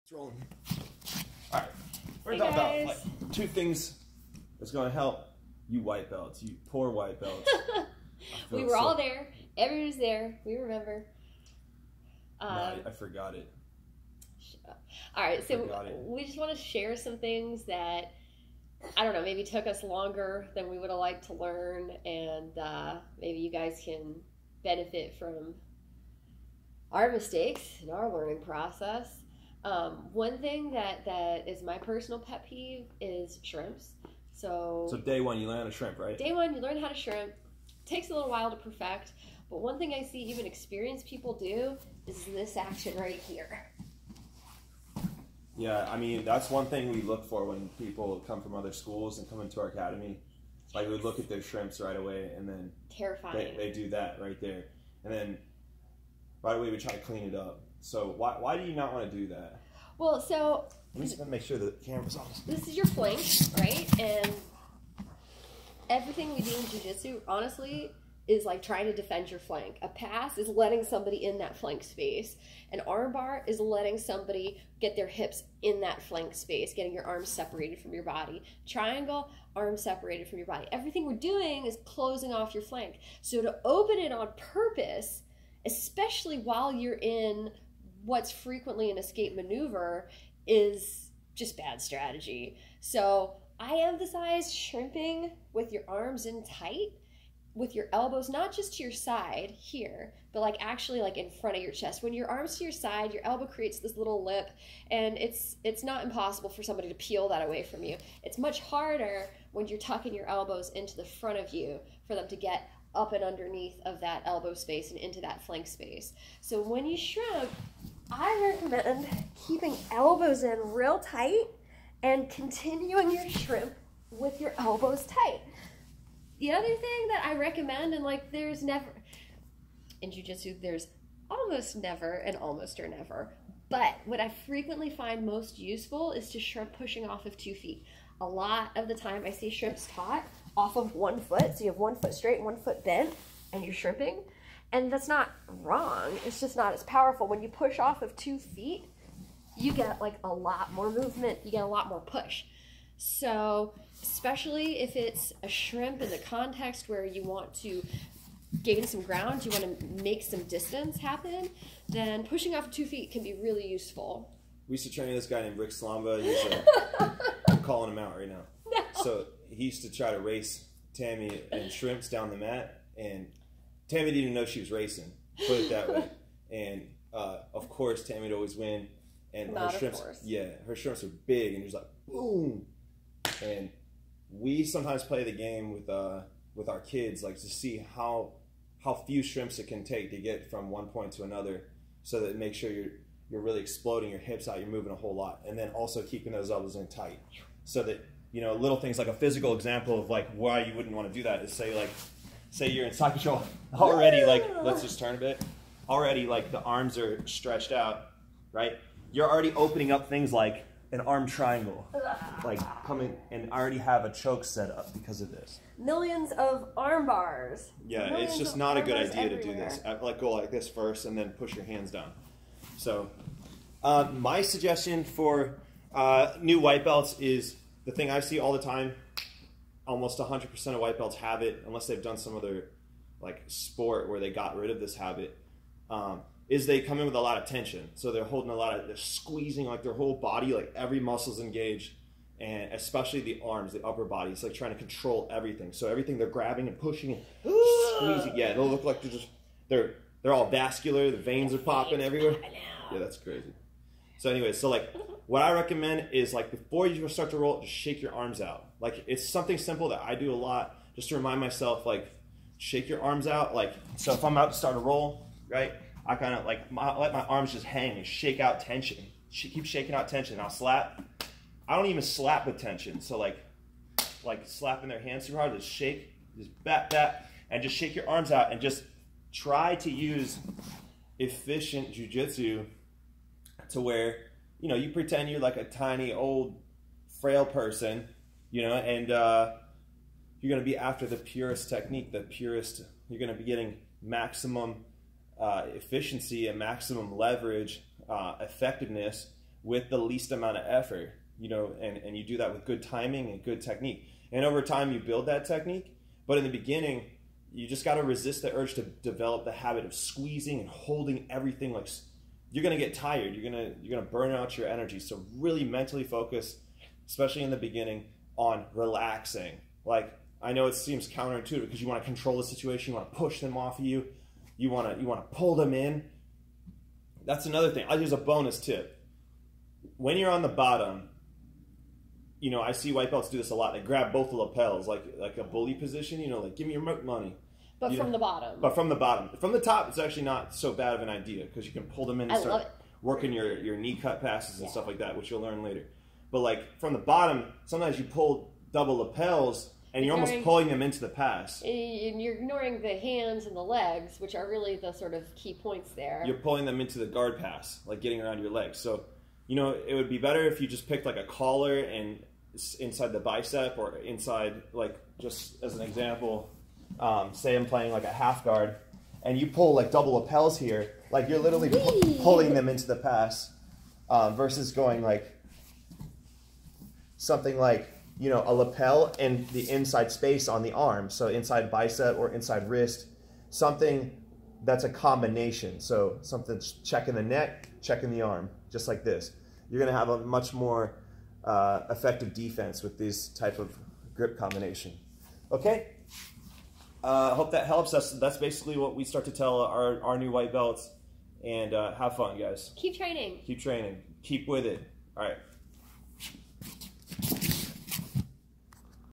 It's rolling. All right, we're talking about like 2 things that's going to help you white belts, you poor white belts. We were all there. Everyone was there. We remember. No, I forgot it. All right, so we just want to share some things that, I don't know, maybe took us longer than we would have liked to learn, and maybe you guys can benefit from our mistakes and our learning process. One thing that is my personal pet peeve is shrimps. So day 1 you learn how to shrimp, right? Day 1 you learn how to shrimp. Takes a little while to perfect, but one thing I see even experienced people do is this action right here. Yeah, I mean, that's one thing we look for when people come from other schools and come into our academy. Like, we look at their shrimps right away, and then terrifying. They do that right there, and then right away we try to clean it up. So why do you not want to do that? Well, so let me just make sure the camera's on. This is your flank, right? And everything we do in jiu-jitsu, honestly, is like trying to defend your flank. A pass is letting somebody in that flank space. An arm bar is letting somebody get their hips in that flank space, getting your arms separated from your body. Triangle, arms separated from your body. Everything we're doing is closing off your flank. So to open it on purpose, especially while you're in what's frequently an escape maneuver, is just bad strategy. So I emphasize shrimping with your arms in tight, with your elbows not just to your side here, but like actually like in front of your chest. When your arms to your side, your elbow creates this little lip, and it's not impossible for somebody to peel that away from you. It's much harder when you're tucking your elbows into the front of you for them to get up and underneath of that elbow space and into that flank space. So when you shrimp, I recommend keeping elbows in real tight and continuing your shrimp with your elbows tight. The other thing that I recommend, and like there's never, in jiu-jitsu there's almost never and almost or never, but what I frequently find most useful is to shrimp pushing off of 2 feet. A lot of the time I see shrimps taught off of 1 foot, so you have 1 foot straight and 1 foot bent, and you're shrimping. And that's not wrong, it's just not as powerful. When you push off of 2 feet, you get like a lot more movement, you get a lot more push. So, especially if it's a shrimp in the context where you want to gain some ground, you want to make some distance happen, then pushing off of 2 feet can be really useful. We used to train this guy named Rick Slamba. I'm calling him out right now. No. So he used to try to race Tammy and shrimps down the mat, and Tammy didn't even know she was racing, put it that way. And of course Tammy would always win, and Not her shrimps, her shrimps were big, and it was like boom. And we sometimes play the game with our kids, like to see how few shrimps it can take to get from one point to another, so that make sure you're really exploding your hips out, you're moving a whole lot, and then also keeping those elbows in tight, so that, you know, little things like a physical example of like why you wouldn't want to do that is say you're in side control already, like let's just turn a bit, already like the arms are stretched out, right? You're already opening up things like an arm triangle, like coming, and already have a choke set up because of this. Millions of arm bars. Yeah, Millions it's just of not a arm good bars idea everywhere. to do this. Like go like this first and then push your hands down. So my suggestion for new white belts is the thing I see all the time. Almost 100% of white belts have it, unless they've done some other like sport where they got rid of this habit. Is they come in with a lot of tension. So they're holding they're squeezing like their whole body, like every muscle's engaged, and especially the arms, the upper body. It's like trying to control everything. So everything they're grabbing and pushing and squeezing. Yeah, they'll look like they're all vascular, the veins are popping everywhere. Yeah, that's crazy. So anyway, so like what I recommend is like before you start to roll, just shake your arms out. Like it's something simple that I do a lot just to remind myself, like shake your arms out. Like, so if I'm about to start a roll, right? I kind of like let my arms just hang and shake out tension. Keep shaking out tension. I'll slap. I don't even slap with tension. So like slapping their hands too hard, just shake, just bat, and just shake your arms out and just try to use efficient jiu-jitsu to where, you know, you pretend you're like a tiny old frail person, you know, and you're going to be after the purest technique, you're going to be getting maximum efficiency and maximum leverage, effectiveness with the least amount of effort, you know, and you do that with good timing and good technique. And over time you build that technique, but in the beginning, you just got to resist the urge to develop the habit of squeezing and holding everything. Like, you're going to get tired. You're going to burn out your energy. So really mentally focus, especially in the beginning, on relaxing. Like, I know it seems counterintuitive because you want to control the situation. You want to push them off of you. You want to pull them in. That's another thing. I'll use a bonus tip. When you're on the bottom, you know, I see white belts do this a lot. They grab both the lapels, like a bully position, you know, like, give me your money. But from the bottom. But from the bottom. From the top, it's actually not so bad of an idea because you can pull them in and start working your knee cut passes and stuff like that, which you'll learn later. But like from the bottom, sometimes you pull double lapels and you're almost pulling them into the pass. And you're ignoring the hands and the legs, which are really the sort of key points there. You're pulling them into the guard pass, like getting around your legs. So, you know, it would be better if you just picked like a collar and inside the bicep or inside, like, just as an example, say I'm playing like a half guard and you pull like double lapels here, like you're literally pulling them into the pass, versus going like something like, you know, a lapel and the inside space on the arm. So inside bicep or inside wrist, something that's a combination. So something checking the neck, checking the arm, just like this. You're going to have a much more effective defense with this type of grip combination. Okay? Hope that helps us. That's basically what we start to tell our new white belts. And have fun, guys. Keep training. Keep training. Keep with it. All right.